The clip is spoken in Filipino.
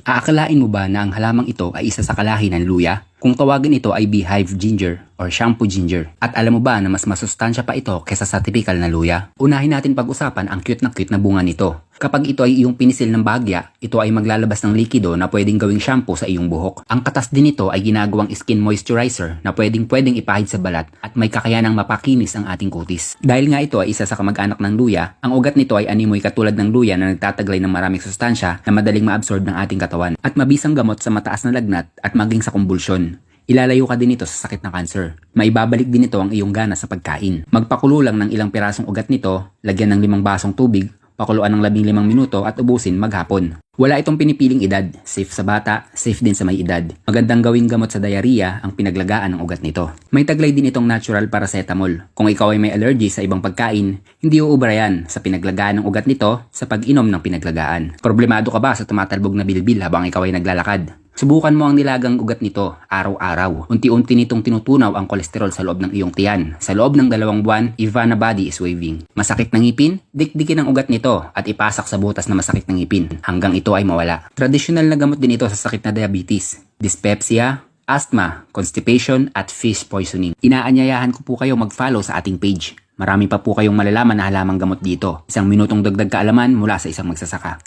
Aakalain mo ba na ang halamang ito ay isa sa kalahi ng luya? Kung tawagin ito ay beehive ginger or shampoo ginger. At alam mo ba na mas masustansya pa ito kesa sa typical na luya? Unahin natin pag-usapan ang cute na bunga nito. Kapag ito ay iyong pinisil ng bagya, ito ay maglalabas ng likido na pwedeng gawing shampoo sa iyong buhok. Ang katas din nito ay ginagawang skin moisturizer na pwedeng ipahid sa balat at may kakayanang mapakinis ang ating kutis. Dahil nga ito ay isa sa kamag-anak ng luya, ang ugat nito ay animoy katulad ng luya na nagtataglay ng maraming sustansya na madaling ma-absorb ng ating katawan at mabisang gamot sa mataas na lagnat at maging sa kumbulsyon. Ilalayo ka din ito sa sakit na cancer. Maibabalik din ito ang iyong gana sa pagkain. Magpakulo lang ng ilang pirasong ugat nito, lagyan ng 5 basong tubig, pakuluan ng 15 minuto at ubusin maghapon. Wala itong pinipiling edad, safe sa bata, safe din sa may edad. Magandang gawing gamot sa diarrhea ang pinaglagaan ng ugat nito. May taglay din itong natural paracetamol. Kung ikaw ay may allergy sa ibang pagkain, hindi uubra yan sa pinaglagaan ng ugat nito sa pag-inom ng pinaglagaan. Problemado ka ba sa tumatalbog na bilbil habang ikaw ay naglalakad? Subukan mo ang nilagang ugat nito araw-araw. Unti-unti nitong tinutunaw ang kolesterol sa loob ng iyong tiyan. Sa loob ng 2 buwan, Ivana body is waving. Masakit ng ngipin? Dikdikin ang ugat nito at ipasak sa butas na masakit ng ngipin hanggang ito ay mawala. Tradisyonal na gamot din ito sa sakit na diabetes, dyspepsia, asthma, constipation at fish poisoning. Inaanyayahan ko po kayo mag-follow sa ating page. Marami pa po kayong malalaman na halamang gamot dito. 1 minutong dagdag kaalaman mula sa isang magsasaka.